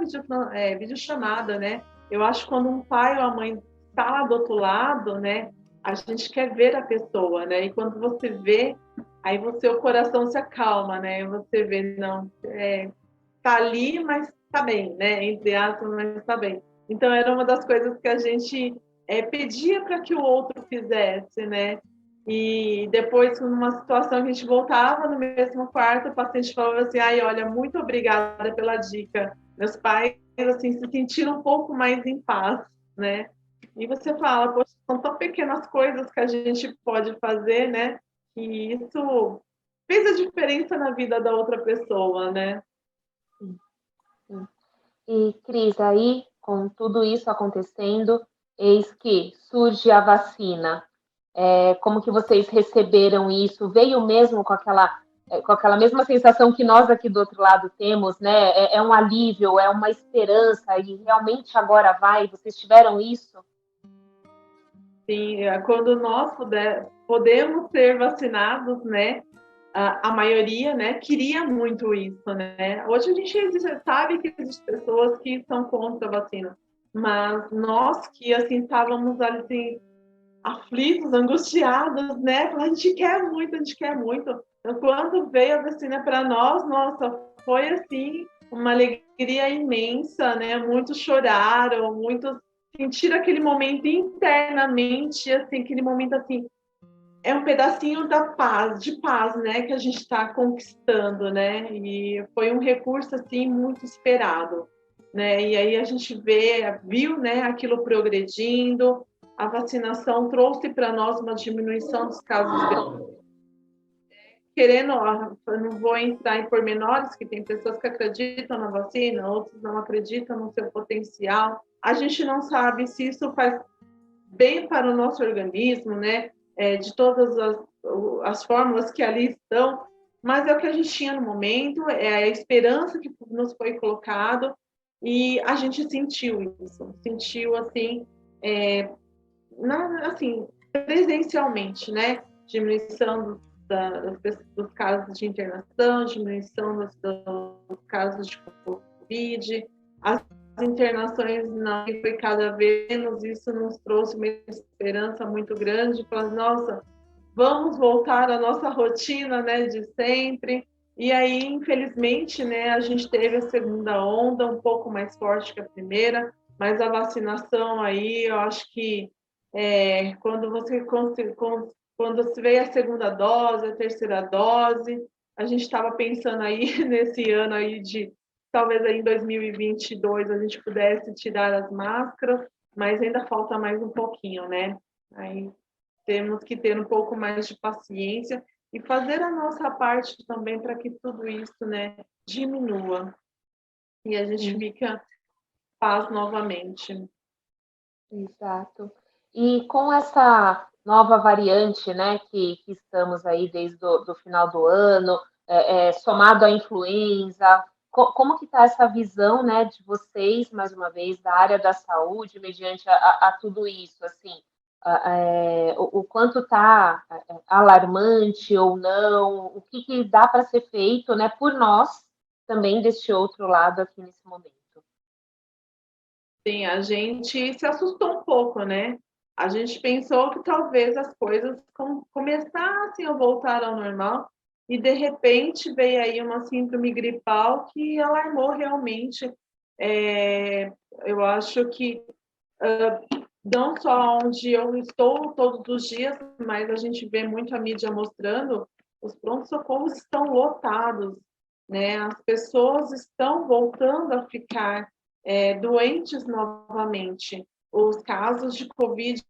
S2: videochamada, né? Eu acho que quando um pai ou a mãe está lá do outro lado, né? A gente quer ver a pessoa, né? E quando você vê, aí o coração se acalma, né? Você vê, não, tá ali, mas tá bem, né? Entre aspas, mas tá bem. Então, era uma das coisas que a gente pedia para que o outro fizesse, né? E depois, numa situação que a gente voltava no mesmo quarto, o paciente falava assim, ai, olha, muito obrigada pela dica. Meus pais, assim, se sentiram um pouco mais em paz, né? E você fala, poxa, são tão pequenas coisas que a gente pode fazer, né? E isso fez a diferença na vida da outra pessoa, né?
S3: E, Cris, aí, com tudo isso acontecendo, eis que surge a vacina. Como que vocês receberam isso? Veio mesmo com aquela mesma sensação que nós aqui do outro lado temos, né? É um alívio, é uma esperança, e realmente agora vai? Vocês tiveram isso?
S2: Sim, quando nós podemos ser vacinados, né? A maioria, né, queria muito isso, né? Hoje a gente sabe que existem pessoas que são contra a vacina, mas nós que assim estávamos assim aflitos, angustiados, né? A gente quer muito, a gente quer muito. Então, quando veio a vacina para nós, nossa, foi assim uma alegria imensa, né? Muitos choraram, muitos sentiram aquele momento internamente, assim, aquele momento assim, é um pedacinho da paz, de paz, né, que a gente está conquistando, né? E foi um recurso assim muito esperado, né? E aí a gente viu, né, aquilo progredindo. A vacinação trouxe para nós uma diminuição dos casos graves. Querendo, eu não vou entrar em pormenores, que tem pessoas que acreditam na vacina, outros não acreditam no seu potencial. A gente não sabe se isso faz bem para o nosso organismo, né? De todas as fórmulas que ali estão, mas é o que a gente tinha no momento, é a esperança que nos foi colocado, e a gente sentiu isso, sentiu assim, assim presencialmente, né? Diminuição dos casos de internação, diminuição dos casos de Covid, as internações não foi cada vez menos, isso nos trouxe uma esperança muito grande, falar, nossa, vamos voltar à nossa rotina, né, de sempre. E aí, infelizmente, né, a gente teve a segunda onda um pouco mais forte que a primeira, mas a vacinação aí, eu acho que quando se veio a segunda dose, a terceira dose, a gente estava pensando aí nesse ano aí de talvez aí em 2022 a gente pudesse tirar as máscaras, mas ainda falta mais um pouquinho, né? Aí temos que ter um pouco mais de paciência e fazer a nossa parte também para que tudo isso, né, diminua e a gente fica paz novamente.
S3: Exato. E com essa nova variante, né, que estamos aí desde do final do ano, somado à influenza, como que está essa visão, né, de vocês, mais uma vez, da área da saúde, mediante a tudo isso, assim, o quanto está alarmante ou não, o que dá para ser feito, né, por nós também deste outro lado aqui nesse momento.
S2: Sim, a gente se assustou um pouco, né? A gente pensou que talvez as coisas começassem a voltar ao normal e de repente veio aí uma síndrome gripal que alarmou realmente Eu acho que não só onde eu estou todos os dias, mas a gente vê muito a mídia mostrando, os prontos-socorros estão lotados, né? As pessoas estão voltando a ficar doentes novamente. Os casos de Covid,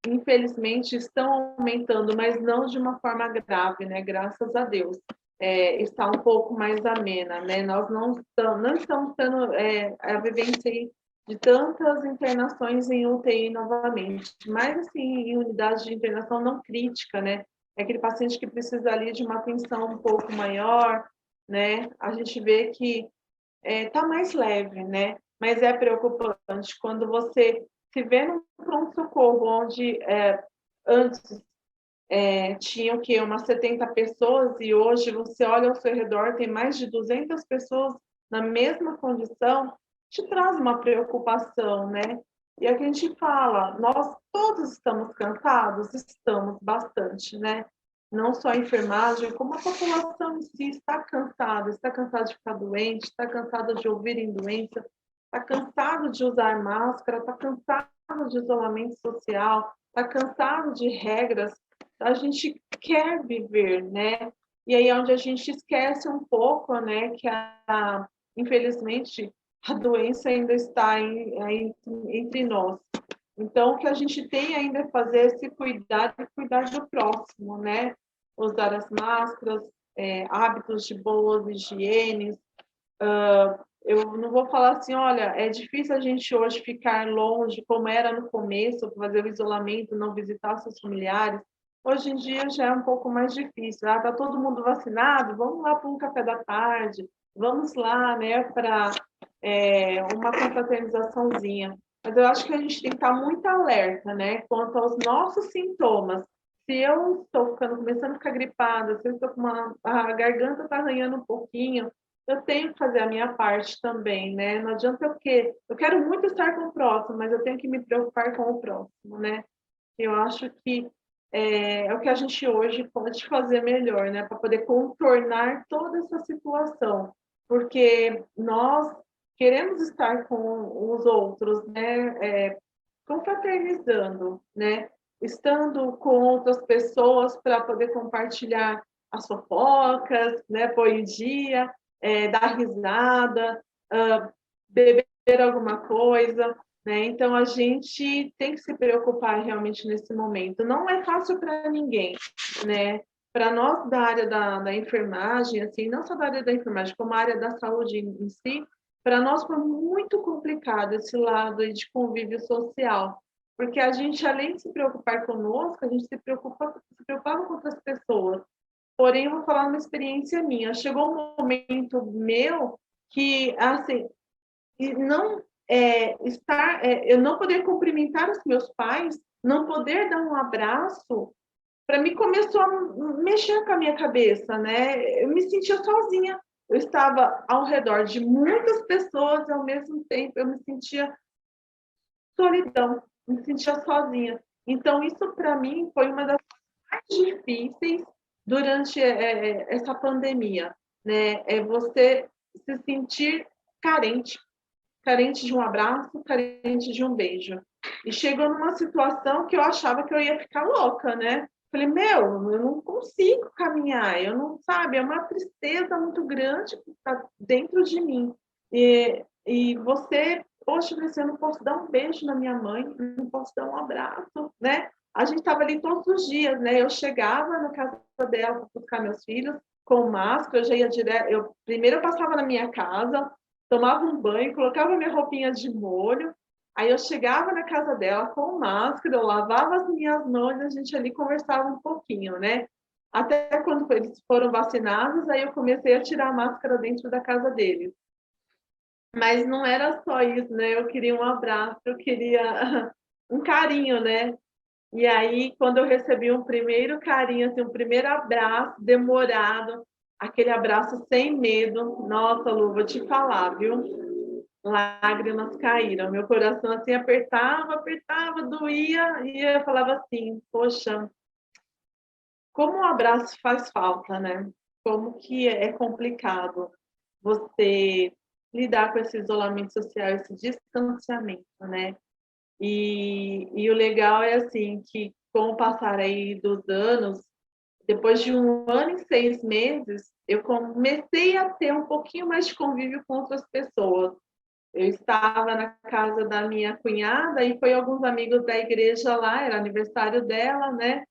S2: infelizmente, estão aumentando, mas não de uma forma grave, né? Graças a Deus. Está um pouco mais amena, né? Nós não estamos tendo a vivência de tantas internações em UTI novamente, mas assim, em unidade de internação não crítica, né? É aquele paciente que precisa ali de uma atenção um pouco maior, né? A gente vê que está mais leve, né? Mas é preocupante quando você se vê num pronto-socorro onde antes tinha o quê? Umas 70 pessoas e hoje você olha ao seu redor, tem mais de 200 pessoas na mesma condição, te traz uma preocupação, né? E a gente fala, nós todos estamos cansados? Estamos bastante, né? Não só a enfermagem, como a população em si está cansada de ficar doente, está cansada de ouvir em doença, está cansado de usar máscara, está cansado de isolamento social, está cansado de regras. A gente quer viver, né? E aí é onde a gente esquece um pouco, né, que infelizmente a doença ainda está entre nós. Então, o que a gente tem ainda é fazer esse cuidar e cuidar do próximo, né? Usar as máscaras, hábitos de boas higienes. Eu não vou falar assim, olha, é difícil a gente hoje ficar longe, como era no começo, fazer o isolamento, não visitar seus familiares. Hoje em dia já é um pouco mais difícil. Tá todo mundo vacinado? Vamos lá para um café da tarde, vamos lá, né, para uma confraternizaçãozinha. Mas eu acho que a gente tem que estar muito alerta, né, quanto aos nossos sintomas. Se eu estou começando a ficar gripada, se eu estou com a garganta está arranhando um pouquinho, eu tenho que fazer a minha parte também, né? Não adianta o quê? Eu quero muito estar com o próximo, mas eu tenho que me preocupar com o próximo, né? Eu acho que é o que a gente hoje pode fazer melhor, né? Para poder contornar toda essa situação. Porque nós queremos estar com os outros, né? Confraternizando, né? Estando com outras pessoas para poder compartilhar as fofocas, né? Pôr em dia, dar risada, beber alguma coisa, né? Então a gente tem que se preocupar realmente nesse momento. Não é fácil para ninguém, né? Para nós da área da enfermagem, assim, não só da área da enfermagem, como a área da saúde em si, para nós foi muito complicado esse lado de convívio social, porque a gente, além de se preocupar conosco, a gente se preocupava com outras pessoas. Porém, eu vou falar uma experiência minha. Chegou um momento meu que, assim, não eu não poder cumprimentar os meus pais, não poder dar um abraço, para mim começou a mexer com a minha cabeça, né? Eu me sentia sozinha. Eu estava ao redor de muitas pessoas e ao mesmo tempo eu me sentia solidão, me sentia sozinha. Então isso para mim foi uma das mais difíceis durante essa pandemia, né? É você se sentir carente, carente de um abraço, carente de um beijo. E chegou numa situação que eu achava que eu ia ficar louca, né? Falei, meu, eu não consigo caminhar, eu não, sabe, é uma tristeza muito grande que está dentro de mim. E você, poxa, eu não posso dar um beijo na minha mãe, não posso dar um abraço, né? A gente estava ali todos os dias, né? Eu chegava na casa dela para buscar meus filhos com máscara, eu já ia direto. Primeiro eu passava na minha casa, tomava um banho, colocava minha roupinha de molho, aí eu chegava na casa dela com máscara, eu lavava as minhas mãos e a gente ali conversava um pouquinho, né? Até quando eles foram vacinados, aí eu comecei a tirar a máscara dentro da casa deles. Mas não era só isso, né? Eu queria um abraço, eu queria um carinho, né? E aí, quando eu recebi um primeiro carinho, assim, um primeiro abraço demorado, aquele abraço sem medo, nossa, Lu, vou te falar, viu? Lágrimas caíram, meu coração assim apertava, doía, e eu falava assim, poxa, como um abraço faz falta, né? Como que é complicado você lidar com esse isolamento social, esse distanciamento, né? E o legal é assim que com o passar aí dos anos, depois de 1 ano e 6 meses, eu comecei a ter um pouquinho mais de convívio com outras pessoas. Eu estava na casa da minha cunhada e foi alguns amigos da igreja lá, era aniversário dela, né?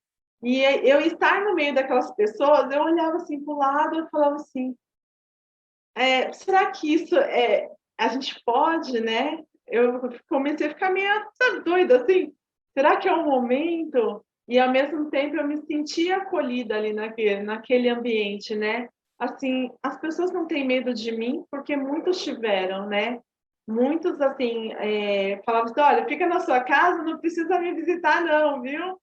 S2: E eu estar no meio daquelas pessoas, eu olhava assim para o lado e falava assim, será que isso a gente pode, né? Eu comecei a ficar meio, sabe, doida, assim, será que é um momento? E ao mesmo tempo eu me sentia acolhida ali naquele ambiente, né? Assim, as pessoas não têm medo de mim, porque muitos tiveram, né? Muitos, assim, falavam assim, olha, fica na sua casa, não precisa me visitar não, viu?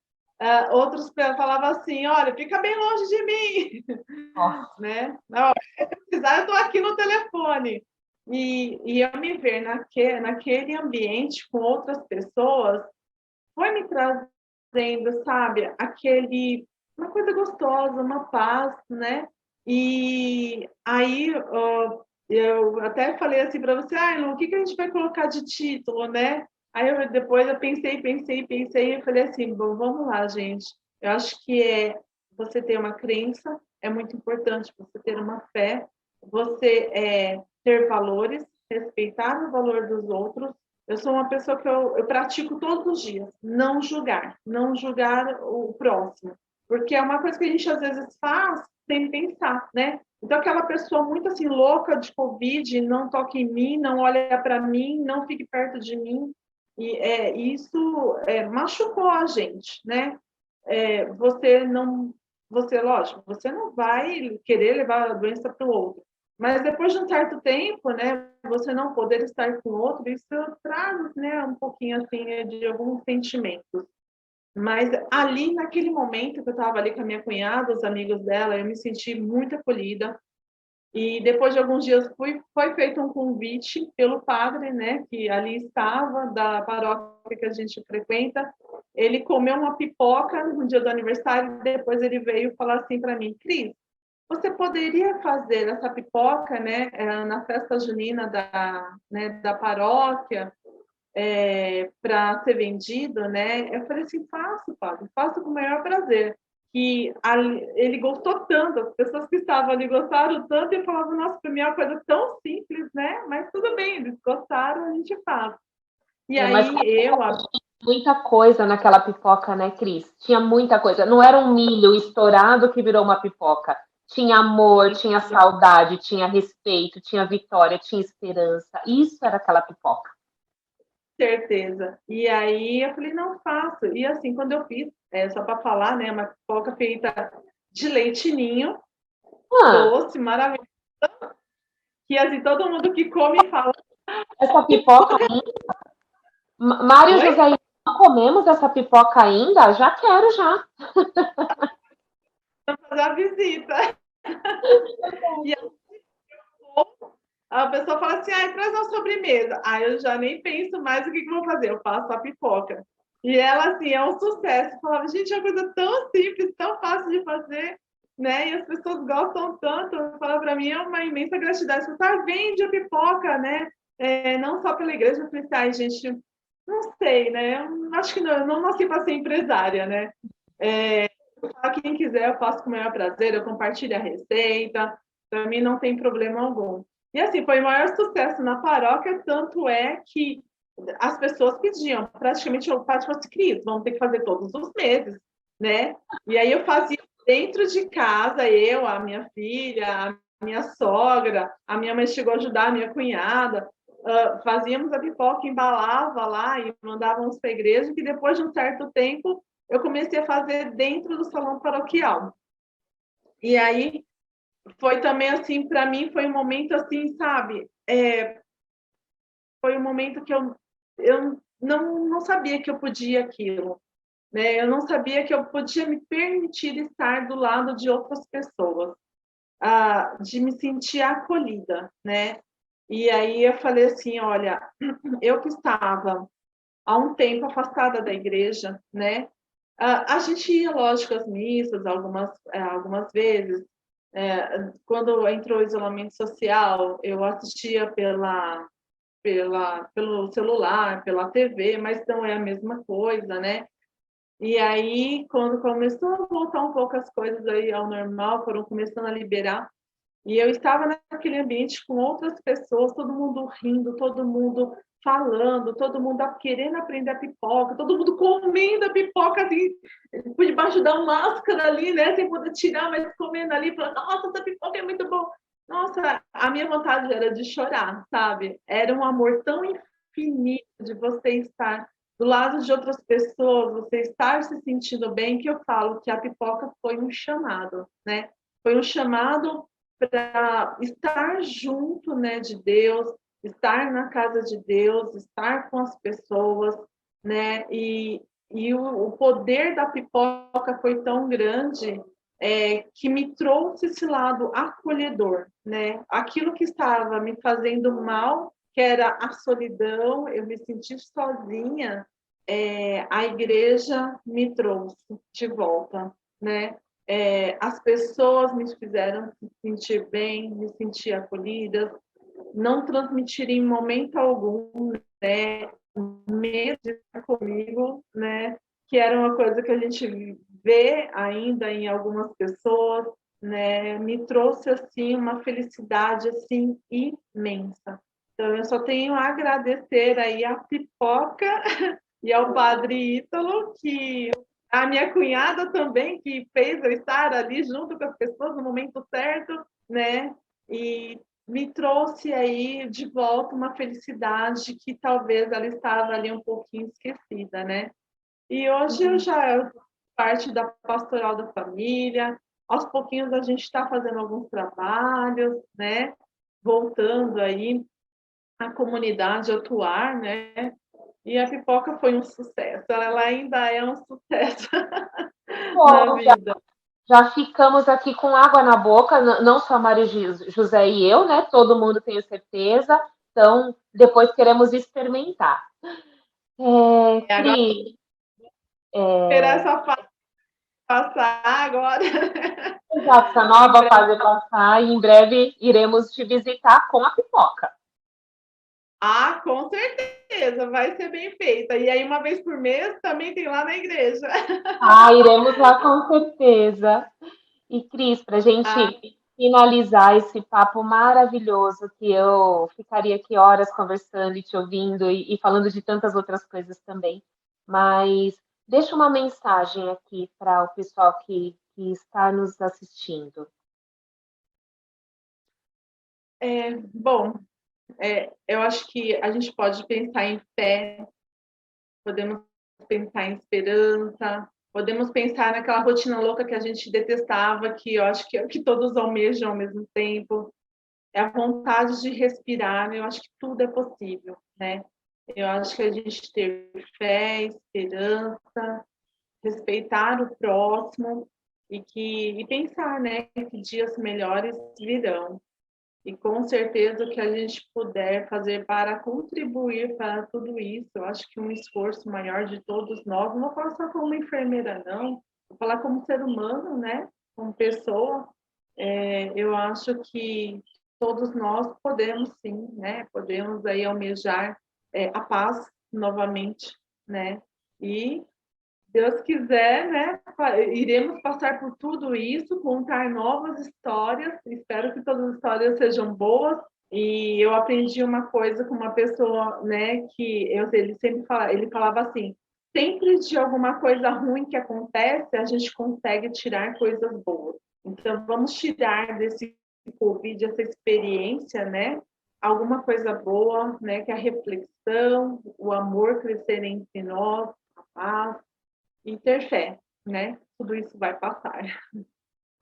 S2: Outros falavam assim, olha, fica bem longe de mim,
S3: Nossa.
S2: né? Não, se precisar, eu estou aqui no telefone. E eu me ver naquele ambiente com outras pessoas foi me trazendo, sabe, uma coisa gostosa, uma paz, né? E aí eu até falei assim para você, Lu, o que a gente vai colocar de título, né? Aí depois eu pensei e falei assim, bom, vamos lá, gente. Eu acho que você ter uma crença é muito importante, você ter uma fé, você ter valores, respeitar o valor dos outros. Eu sou uma pessoa que eu pratico todos os dias, não julgar o próximo, porque é uma coisa que a gente às vezes faz sem pensar, né? Então, aquela pessoa muito assim, louca de Covid, não toque em mim, não olha para mim, não fique perto de mim, e isso machucou a gente, né? Lógico, você não vai querer levar a doença para o outro, mas depois de um certo tempo, né, você não poder estar com o outro, isso traz, né, um pouquinho assim de alguns sentimentos. Mas ali, naquele momento que eu estava ali com a minha cunhada, os amigos dela, eu me senti muito acolhida. E depois de alguns dias foi feito um convite pelo padre, né, que ali estava, da paróquia que a gente frequenta. Ele comeu uma pipoca no dia do aniversário e depois ele veio falar assim para mim, Cris, você poderia fazer essa pipoca, né, na festa junina da paróquia, para ser vendido, né? Eu falei assim, faço, padre, faço com o maior prazer. Que ele gostou tanto, as pessoas que estavam ali gostaram tanto e falavam, nossa, para mim é uma coisa tão simples, né? Mas tudo bem, eles gostaram, a gente faz. E
S3: Mas
S2: aí
S3: muita coisa naquela pipoca, né, Cris? Tinha muita coisa. Não era um milho estourado que virou uma pipoca. Tinha amor, tinha saudade, tinha respeito, tinha vitória, tinha esperança. Isso era aquela pipoca.
S2: certeza. E aí eu falei, não faço. E assim, quando eu fiz, só para falar, né, uma pipoca feita de leite ninho, doce, maravilhoso, que assim, todo mundo que come fala.
S3: Essa pipoca ainda. Mário
S2: Oi?
S3: José, não comemos essa pipoca ainda? Já quero, já.
S2: Vamos fazer a visita. E a pessoa fala assim, traz uma sobremesa. Aí eu já nem penso mais o que eu vou fazer, eu faço a pipoca. E ela, assim, é um sucesso. Eu falava, gente, é uma coisa tão simples, tão fácil de fazer, né? E as pessoas gostam tanto. Fala para mim, é uma imensa gratidão. Você vende a pipoca, né? Não só pela igreja, eu falei assim, gente, não sei, né? Eu acho que não nasci para ser empresária, né? Quem quiser, eu faço com o maior prazer, eu compartilho a receita, para mim não tem problema algum. E assim, foi o maior sucesso na paróquia, tanto é que as pessoas pediam, praticamente o padre falou assim, Cris, vamos ter que fazer todos os meses, né? E aí eu fazia dentro de casa, eu, a minha filha, a minha sogra, a minha mãe chegou a ajudar, a minha cunhada, fazíamos a pipoca, embalava lá e mandávamos para a igreja, que depois de um certo tempo eu comecei a fazer dentro do salão paroquial. E aí foi também assim, para mim foi um momento assim, sabe? Foi um momento que eu não sabia que eu podia aquilo, né? Eu não sabia que eu podia me permitir estar do lado de outras pessoas, de me sentir acolhida, né? E aí eu falei assim, olha, eu que estava há um tempo afastada da igreja, né? A gente ia, lógico, às missas algumas vezes, Quando entrou o isolamento social, eu assistia pelo celular, pela TV, mas não é a mesma coisa, né? E aí, quando começou a voltar um pouco as coisas aí ao normal, foram começando a liberar, e eu estava naquele ambiente com outras pessoas, todo mundo rindo, todo mundo falando, todo mundo querendo aprender a pipoca, todo mundo comendo a pipoca assim, por debaixo da máscara ali, né? Sem poder tirar, mas comendo ali, falando, nossa, essa pipoca é muito boa. Nossa, a minha vontade era de chorar, sabe? Era um amor tão infinito de você estar do lado de outras pessoas, você estar se sentindo bem, que eu falo que a pipoca foi um chamado, né? Foi um chamado para estar junto, né, de Deus, estar na casa de Deus, estar com as pessoas, né? E o poder da pipoca foi tão grande que me trouxe esse lado acolhedor, né? Aquilo que estava me fazendo mal, que era a solidão, eu me senti sozinha, a igreja me trouxe de volta, né? As pessoas me fizeram se sentir bem, me sentir acolhida, não transmitir em momento algum, né, medo de estar comigo, né, que era uma coisa que a gente vê ainda em algumas pessoas, né, me trouxe assim uma felicidade assim imensa. Então eu só tenho a agradecer aí a pipoca e ao Padre Ítalo, que a minha cunhada também, que fez eu estar ali junto com as pessoas no momento certo, né? E me trouxe aí de volta uma felicidade que talvez ela estava ali um pouquinho esquecida, né? E hoje eu já parte da pastoral da família, aos pouquinhos a gente está fazendo alguns trabalhos, né? Voltando aí a comunidade a atuar, né? E a pipoca foi um sucesso, ela ainda é um sucesso na
S3: Bom,
S2: vida.
S3: já ficamos aqui com água na boca, não só Mário José e eu, né? Todo mundo tenho certeza. Então, depois queremos experimentar.
S2: Agora,
S3: Cris,
S2: esperar essa fase passar agora.
S3: exato, essa
S2: Em
S3: nova
S2: breve.
S3: fase passar e em breve iremos te visitar com a pipoca.
S2: Ah, com certeza, vai ser bem feita. E aí, uma vez por mês, também tem lá na igreja.
S3: Ah, iremos lá com certeza. E, Cris, para a
S2: Ah,
S3: gente finalizar esse papo maravilhoso, que eu ficaria aqui horas conversando e te ouvindo e falando de tantas outras coisas também, mas deixa uma mensagem aqui para o pessoal que está nos assistindo.
S2: bom, eu acho que a gente pode pensar em fé, podemos pensar em esperança, podemos pensar naquela rotina louca que a gente detestava, que eu acho que é o que todos almejam ao mesmo tempo. É a vontade de respirar, eu acho que tudo é possível, né? Eu acho que a gente ter fé, esperança, respeitar o próximo e pensar, né, que dias melhores virão. E com certeza o que a gente puder fazer para contribuir para tudo isso, eu acho que um esforço maior de todos nós, não vou falar só como enfermeira, não, vou falar como ser humano, né? Como pessoa, eu acho que todos nós podemos sim, né? Podemos aí almejar a paz novamente, né? E Deus quiser, né, iremos passar por tudo isso, contar novas histórias. Espero que todas as histórias sejam boas. E eu aprendi uma coisa com uma pessoa, né, ele sempre ele falava assim: sempre de alguma coisa ruim que acontece, a gente consegue tirar coisas boas. Então, vamos tirar desse Covid, essa experiência, né, alguma coisa boa, né, que é a reflexão, o amor crescer entre nós, a paz e ter fé, né? Tudo isso vai passar.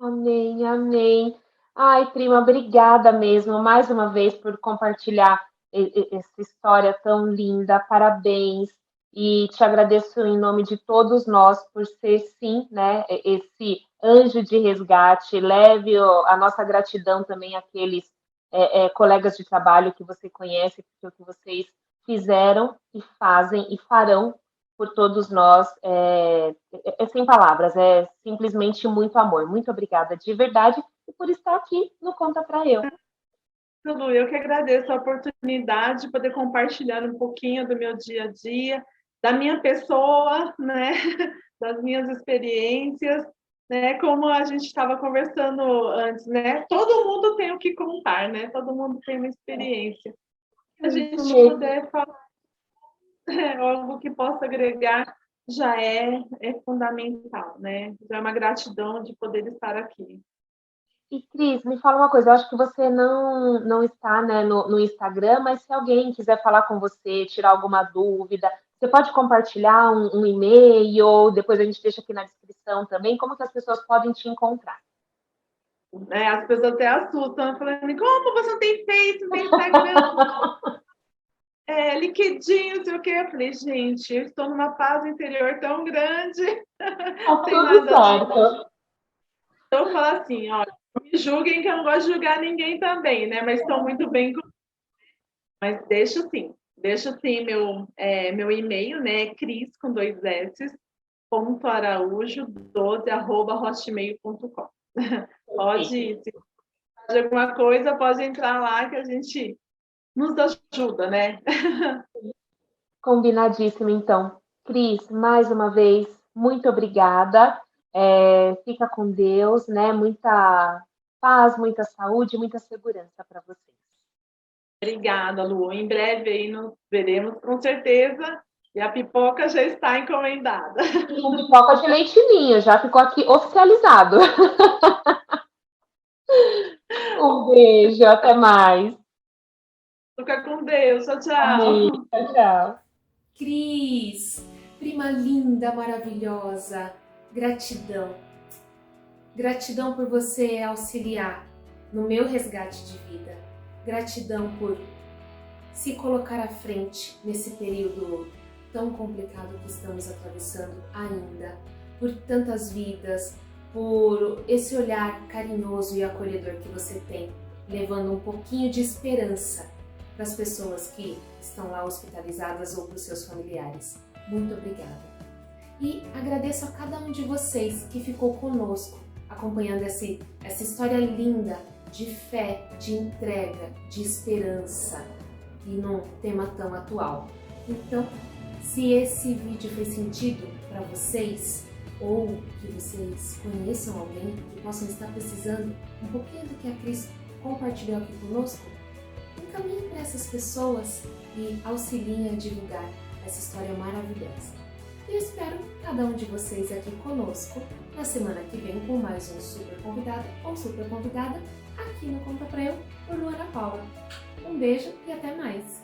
S3: Amém, amém. Ai, prima, obrigada mesmo mais uma vez por compartilhar essa história tão linda. Parabéns. E te agradeço em nome de todos nós por ser, sim, né, esse anjo de resgate. Leve a nossa gratidão também àqueles colegas de trabalho que você conhece, porque o que vocês fizeram e fazem e farão por todos nós sem palavras, é simplesmente muito amor. Muito obrigada de verdade e por estar aqui no Conta Pra Eu.
S2: Lu, eu que agradeço a oportunidade de poder compartilhar um pouquinho do meu dia a dia, da minha pessoa, né? Das minhas experiências, né? Como a gente estava conversando antes, né? Todo mundo tem o que contar, né? Todo mundo tem uma experiência. Se a gente puder falar algo que possa agregar, já é fundamental, né? Já é uma gratidão de poder estar aqui.
S3: E, Cris, me fala uma coisa, eu acho que você não está, né, no Instagram, mas se alguém quiser falar com você, tirar alguma dúvida, você pode compartilhar um e-mail, ou depois a gente deixa aqui na descrição também, como que as pessoas podem te encontrar?
S2: As pessoas até assustam, falando, como você não tem Face, não tem Instagram? LinkedIn, não sei o quê. Eu falei, gente, eu estou numa paz interior tão grande.
S3: Tá tudo certo.
S2: Então, eu falo assim, olha, me julguem que eu não gosto de julgar ninguém também, né? Mas estou muito bem com... Mas deixo sim meu e-mail, né? Cris, com 2 S, .araújo12@hotmail.com. Pode, se de alguma coisa, pode entrar lá que a gente nos ajuda, né?
S3: Combinadíssimo, então. Cris, mais uma vez, muito obrigada. Fica com Deus, né? Muita paz, muita saúde, muita segurança para vocês.
S2: Obrigada, Lu. Em breve aí nos veremos, com certeza. E a pipoca já está encomendada.
S3: E a pipoca de leite ninho, já ficou aqui oficializado. Um beijo, até mais.
S2: Fica com Deus. Tchau, tchau.
S3: Amém. Tchau, tchau.
S1: Cris, prima linda, maravilhosa, gratidão. Gratidão por você auxiliar no meu resgate de vida. Gratidão por se colocar à frente nesse período tão complicado que estamos atravessando ainda. Por tantas vidas, por esse olhar carinhoso e acolhedor que você tem, levando um pouquinho de esperança para as pessoas que estão lá hospitalizadas ou para os seus familiares. Muito obrigada. E agradeço a cada um de vocês que ficou conosco, acompanhando essa história linda de fé, de entrega, de esperança e num tema tão atual. Então, se esse vídeo fez sentido para vocês, ou que vocês conheçam alguém que possam estar precisando um pouquinho do que a Cris compartilhou aqui conosco, encaminhe para essas pessoas e auxiliem a divulgar essa história maravilhosa. E eu espero cada um de vocês aqui conosco na semana que vem com mais um super convidado ou super convidada aqui no Conta Pra Eu, por Luana Paula. Um beijo e até mais!